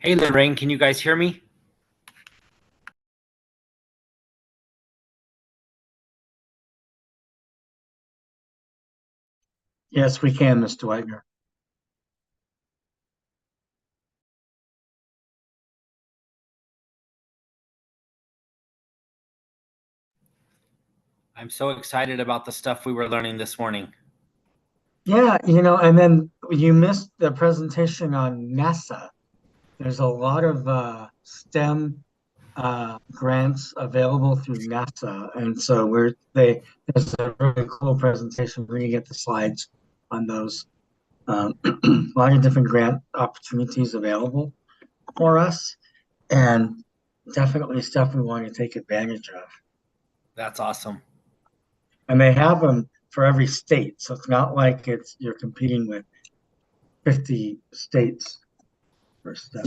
Hey, Lorraine, can you guys hear me? Yes, we can, Mr. Wagner. I'm so excited about the stuff we were learning this morning. Yeah, and then you missed the presentation on NASA. There's a lot of STEM grants available through NASA, and so there's a really cool presentation. We're gonna get the slides on those. A lot of different grant opportunities available for us, and definitely stuff we want to take advantage of. That's awesome. And they have them for every state, so it's not like you're competing with 50 states for stuff.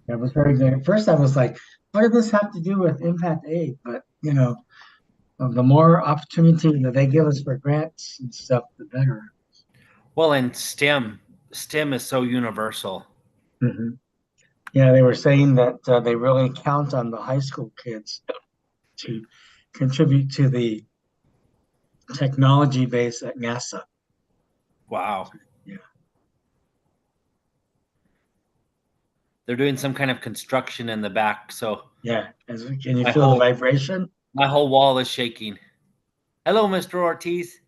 That was very good. At first, I was like, what did this have to do with Impact Aid? But, the more opportunity that they give us for grants and stuff, the better. Well, and STEM is so universal. Hmm. Yeah, they were saying that they really count on the high school kids to contribute to the technology base at NASA. Wow. Yeah. They're doing some kind of construction in the back, so Yeah. Can you my feel the whole vibration? my whole wall is shaking. Hello, Mr. Ortiz.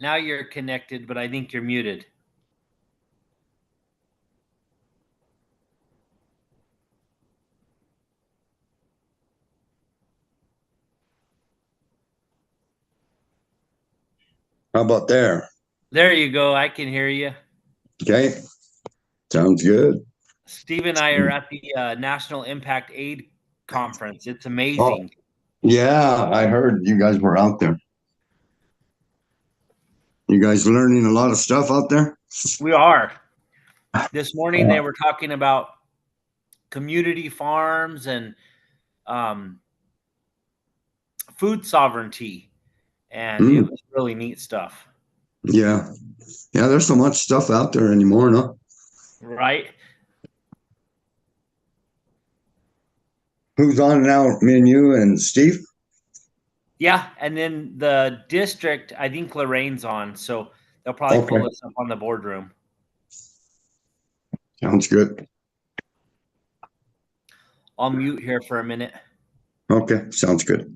Now you're connected, but I think you're muted. How about there? There you go. I can hear you. Okay, sounds good. Steve and I are at the National Impact Aid Conference. It's Oh, amazing. yeah, I heard you guys were out there. You guys learning a lot of stuff out there? We are. This morning they Uh, were talking about community farms and um, food sovereignty, and it mm, was really neat stuff, yeah, yeah, there's so much stuff out there anymore, no? right? Who's on now? Me and you and Steve? Yeah, and then the district, I think Lorraine's on, so they'll probably pull Okay, us up on the boardroom. sounds good. I'll mute here for a minute. Okay, sounds good.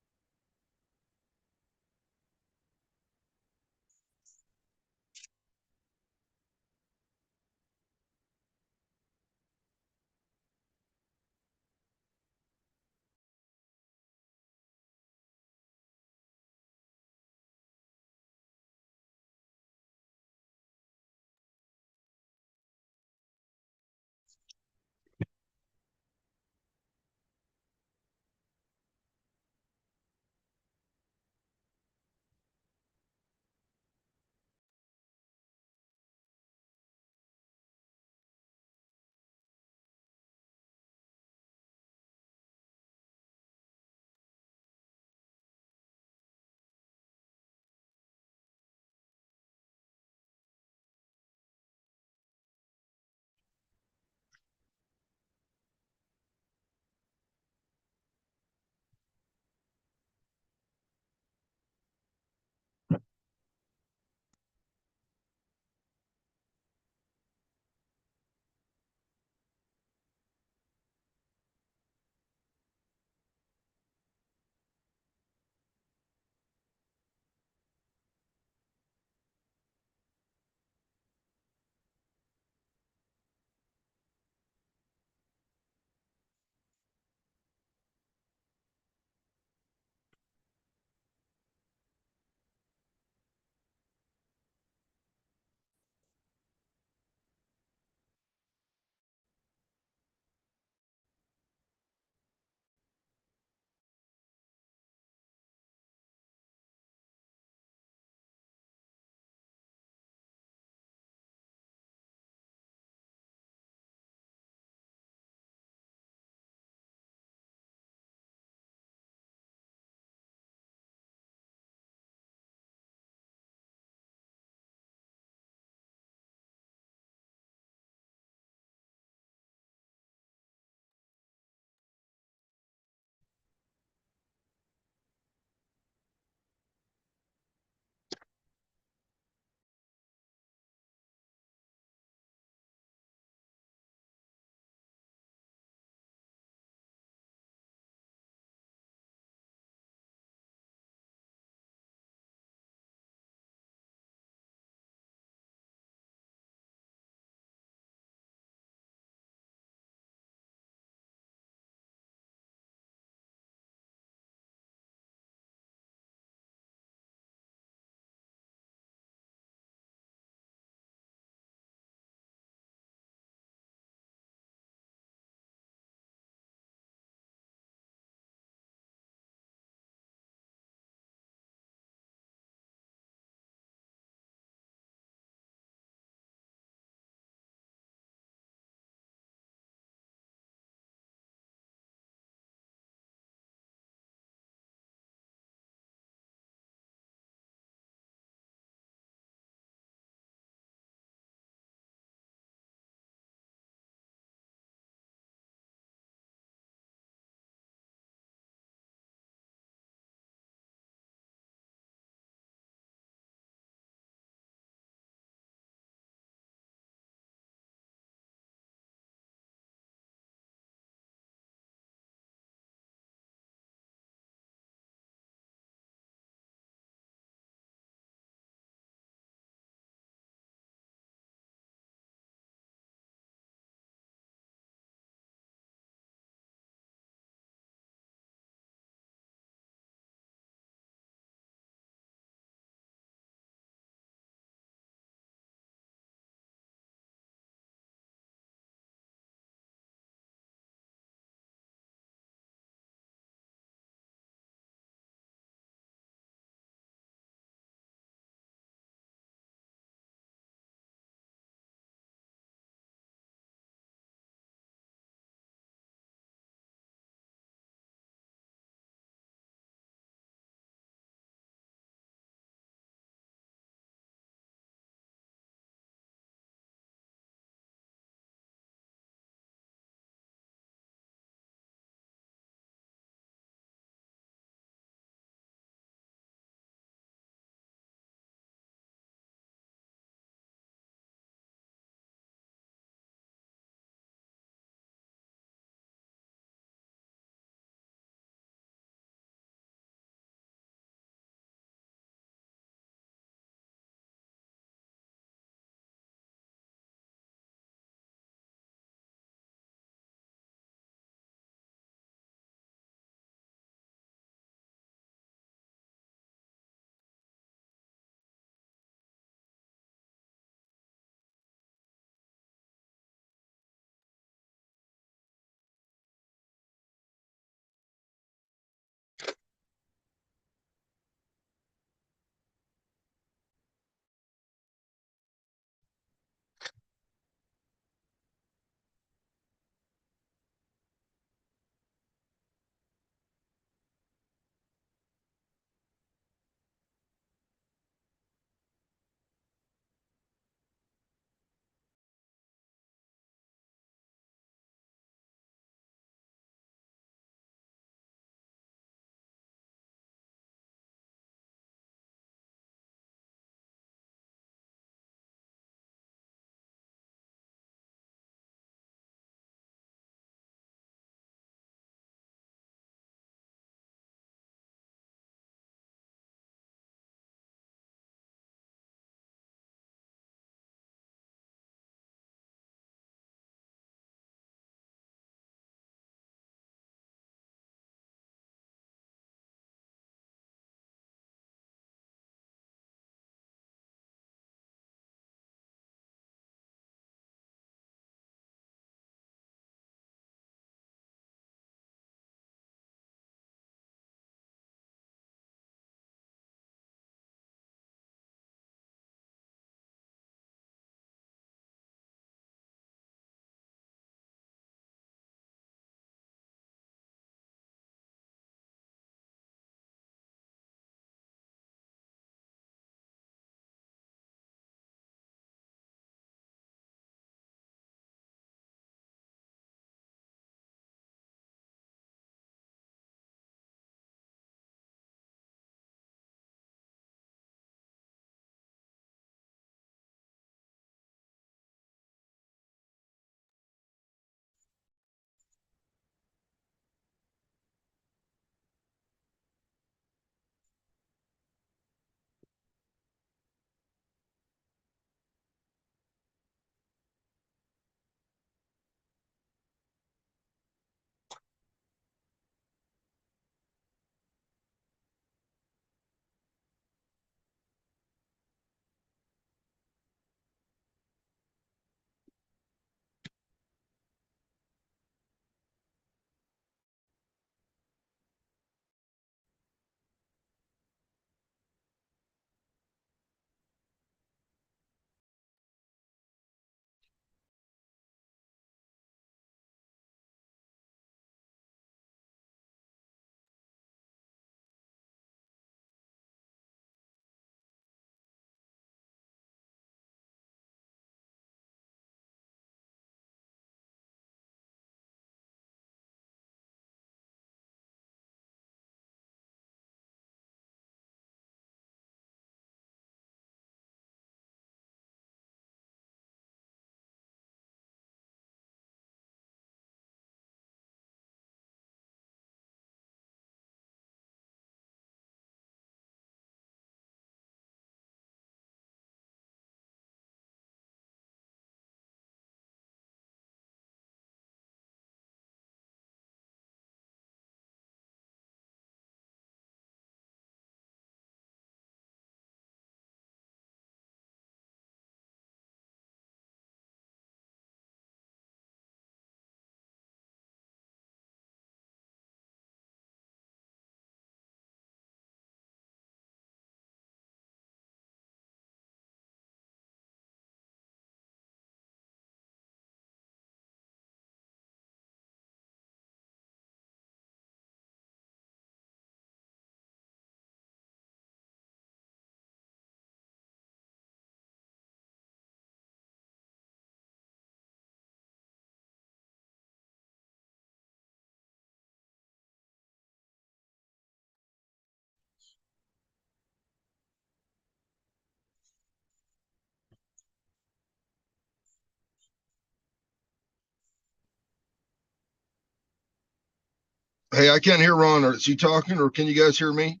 Hey, I can't hear Ron. Is he talking or can you guys hear me?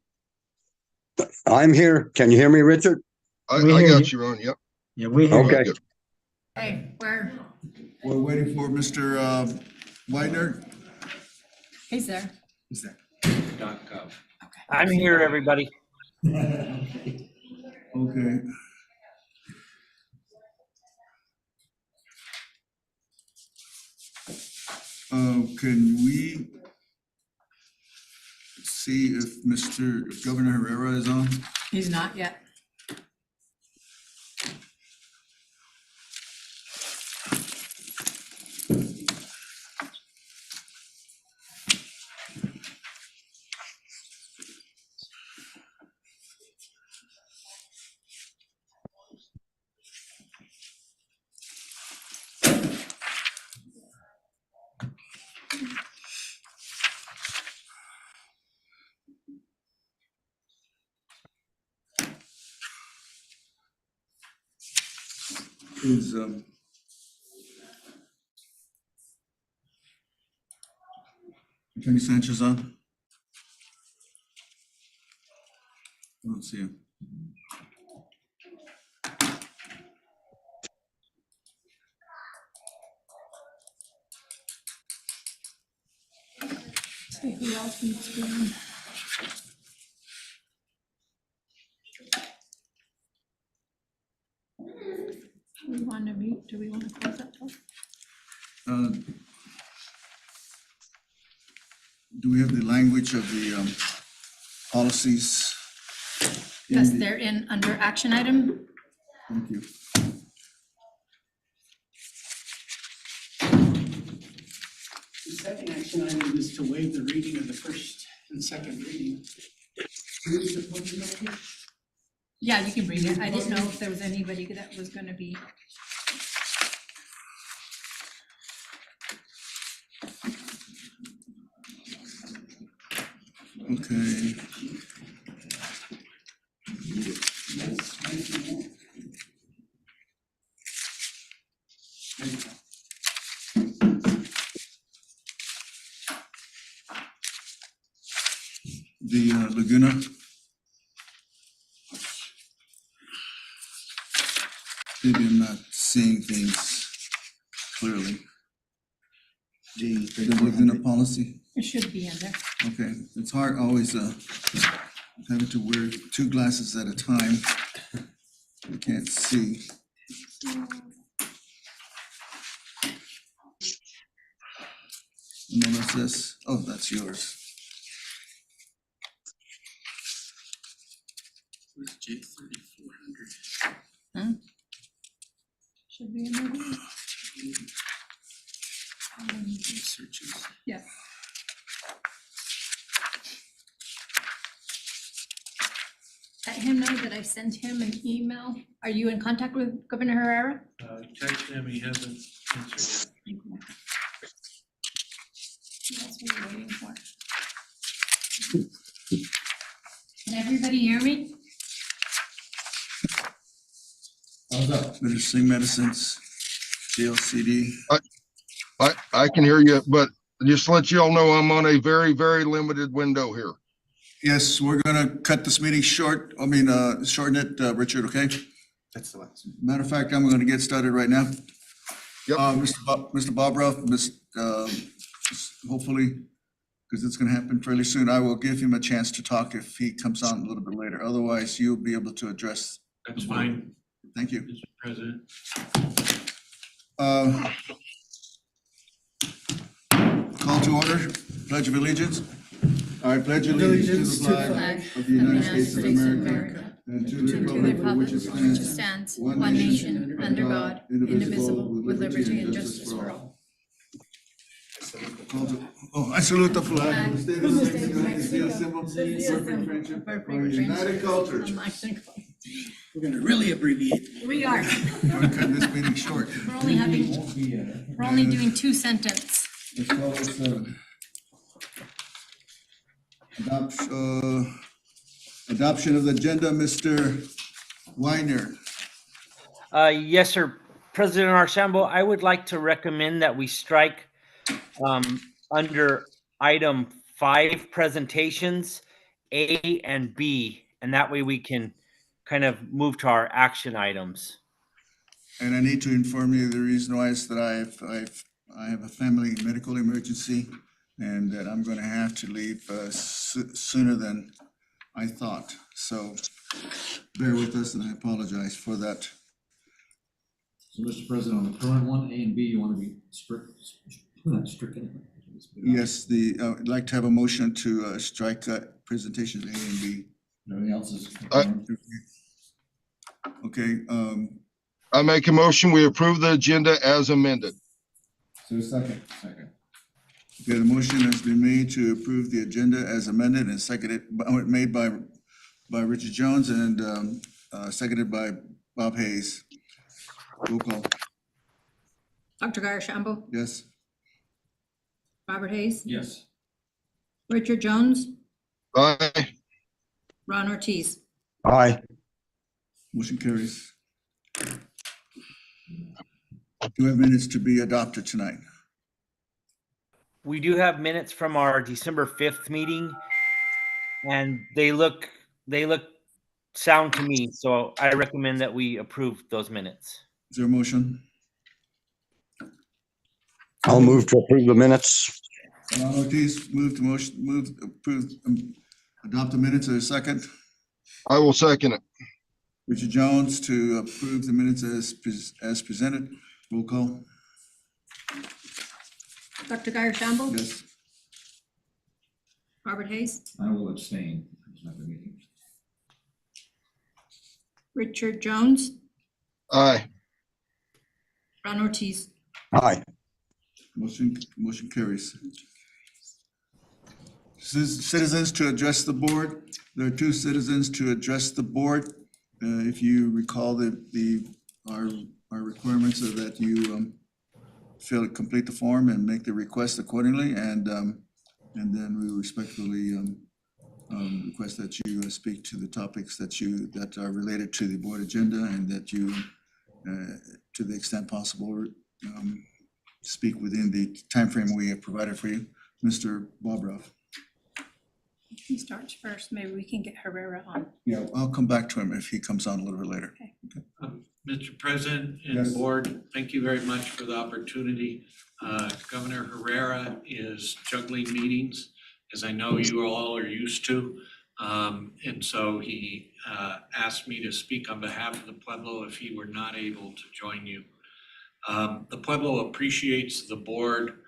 I'm here. Can you hear me, Richard? I We hear got you. you, Ron. Yep. Yeah, we hear All right, Okay. good. Hey, We're waiting for Mr. Widener. he's there. Is there? I'm here, everybody. Okay. Can we see if Governor Herrera is on? He's not yet. Is Attorney Sanchez on? I don't see him. See who else needs to be on. Do we want to meet? Do we want to close that door? Do we have the language of the policies? Yes, they're in under action item. Thank you. The second action item is to waive the reading of the first and second reading. Who is the point of that? Yeah, you can bring it. I didn't know if there was anybody that was gonna be. Okay. The Laguna. Maybe I'm not seeing things clearly. The Laguna policy, It should be in there. okay, it's hard always having to wear two glasses at a time. I can't see. No, that's this, oh, that's yours. Where's J 3400? Should be in there. Searches. Yeah. Let him know that I sent him an email. Are you in contact with Governor Herrera? Text him, he hasn't answered yet. That's what we're waiting for. Can everybody hear me? Better Sing Medicines, CLCD. I can hear you, but just to let you all know, I'm on a very, very limited window here. Yes, we're gonna cut this meeting short, shorten it, Richard, okay? That's the last. Matter of fact, I'm gonna get started right now. Yep. Mr. Bob Ruff, hopefully, because it's gonna happen fairly soon, I will give him a chance to talk if he comes on a little bit later. Otherwise, you'll be able to address. That's fine, Thank you. Mr. President. Call to order, Pledge of Allegiance. I pledge allegiance to the flag of the United States of America and to the republic for which it stands, one nation, under God, indivisible, with liberty and justice for all. I salute the flag of the state of Mexico, symbol of perfect friendship for our united cultures. We're gonna really abbreviate. We are. We're cutting this meeting short. We're only doing 2 sentences. Let's call this, adoption of the agenda, Mr. Weiner. Yes, sir. President Archambault, I would like to recommend that we strike under item 5 presentations, A and B, and that way we can kind of move to our action items. And I need to inform you, the reason why is that I have a family medical emergency and that I'm gonna have to leave sooner than I thought. So bear with us and I apologize for that. So, Mr. President, on the current one, A and B, you want to be stricken? Yes, I'd like to have a motion to strike that presentations A and B. Everything else is. Okay, I make a motion, we approve the agenda as amended. So second. Second. okay, the motion has been made to approve the agenda as amended and seconded, made by Richard Jones and seconded by Bob Hayes. Roll call, Dr. Garashambo, yes? Robert Hayes, Yes. Richard Jones, Aye. Ron Ortiz. Aye. Motion carries. Do we have minutes to be adopted tonight? We do have minutes from our December 5th meeting, and they look sound to me, so I recommend that we approve those minutes. Is there a motion? I'll move to approve the minutes. Ron Ortiz, adopt the minutes. Is there a second? I will second it. Richard Jones to approve the minutes as presented. Roll call, Dr. Garashambo, yes? Robert Hayes, I will abstain. I was not at the meeting. Richard Jones, Aye. Ron Ortiz. Aye. Motion carries. Citizens to address the board. There are 2 citizens to address the board. If you recall our requirements are that you complete the form and make the request accordingly, and then we respectfully request that you speak to the topics that are related to the board agenda, and that you, to the extent possible, speak within the timeframe we have provided for you. Mr. Bobroff. He starts first. Maybe we can get Herrera on. Yeah, I'll come back to him if he comes on a little bit later. Mr. President and Yes. Board, thank you very much for the opportunity. Governor Herrera is juggling meetings, as I know you all are used to. And so he asked me to speak on behalf of the Pueblo if he were not able to join you. The Pueblo appreciates the board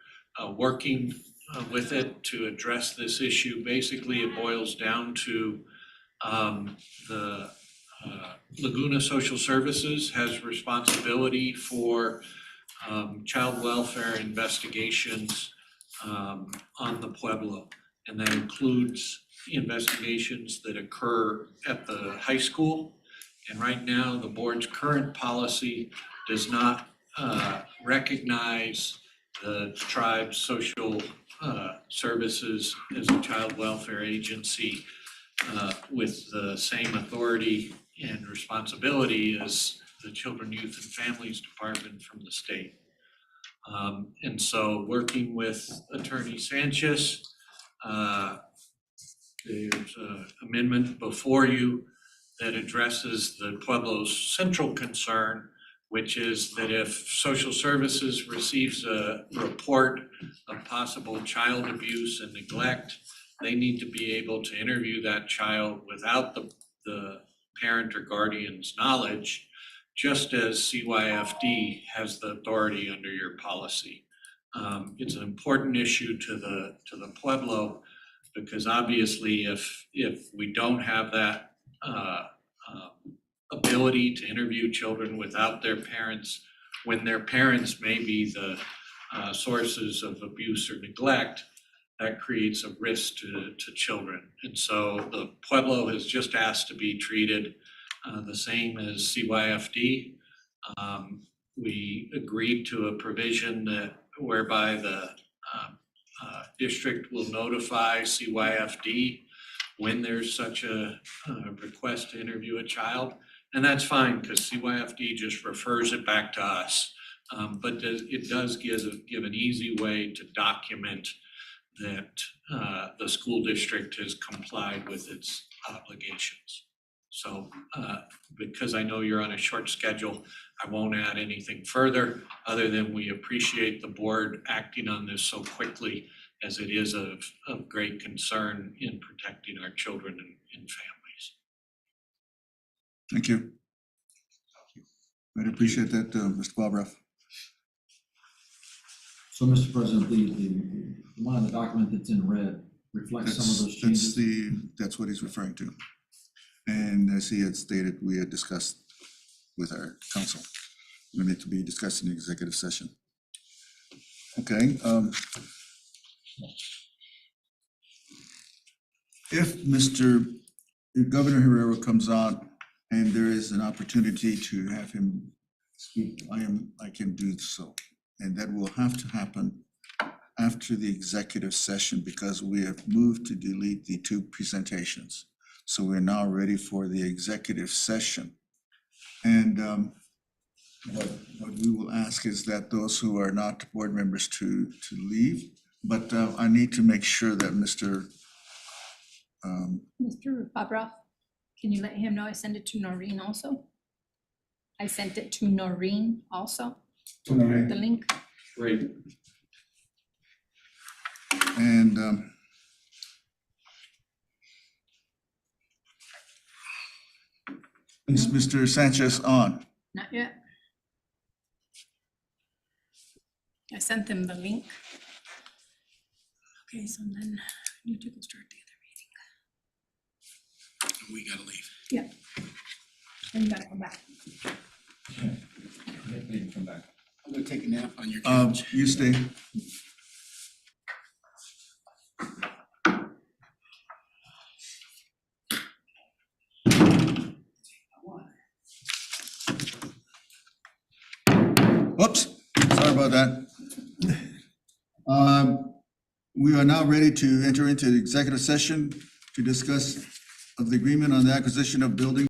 working with it to address this issue. Basically, it boils down to the Laguna Social Services has responsibility for child welfare investigations on the Pueblo. And that includes investigations that occur at the high school. And right now, the board's current policy does not recognize the tribe's social services as a child welfare agency with the same authority and responsibility as the Children, Youth, and Families Department from the state. And so working with Attorney Sanchez, there's an amendment before you that addresses the Pueblo's central concern, which is that if social services receives a report of possible child abuse and neglect, they need to be able to interview that child without the parent or guardian's knowledge, just as CYFD has the authority under your policy. It's an important issue to the Pueblo, because obviously if we don't have that ability to interview children without their parents, when their parents may be the sources of abuse or neglect, that creates a risk to children. And so the Pueblo has just asked to be treated the same as CYFD. We agreed to a provision that whereby the district will notify CYFD when there's such a request to interview a child. And that's fine, because CYFD just refers it back to us. But it does give an easy way to document that the school district has complied with its obligations. So because I know you're on a short schedule, I won't add anything further, other than we appreciate the board acting on this so quickly, as it is of great concern in protecting our children and families. Thank you. I'd appreciate that, Mr. Bobroff. So, Mr. President, the one on the document that's in red reflects some of those changes. That's what he's referring to. And as he had stated, we had discussed with our council, we need to be discussed in the executive session. Okay. If Governor Herrera comes out and there is an opportunity to have him speak, I can do so. And that will have to happen after the executive session, because we have moved to delete the 2 presentations. So we're now ready for the executive session. And what we will ask is that those who are not board members to leave, but I need to make sure that Mr. Bobroff, can you let him know I sent it to Noreen also? I sent it to Noreen also, the link. Great. And is Mr. Sanchez on? Not yet. I sent them the link. Okay, so then you two can start the other meeting. We gotta leave. Yeah. Then you gotta come back. They can come back. I'm gonna take a nap on your couch. You stay. Whoops, sorry about that. We are now ready to enter into the executive session to discuss of the agreement on the acquisition of building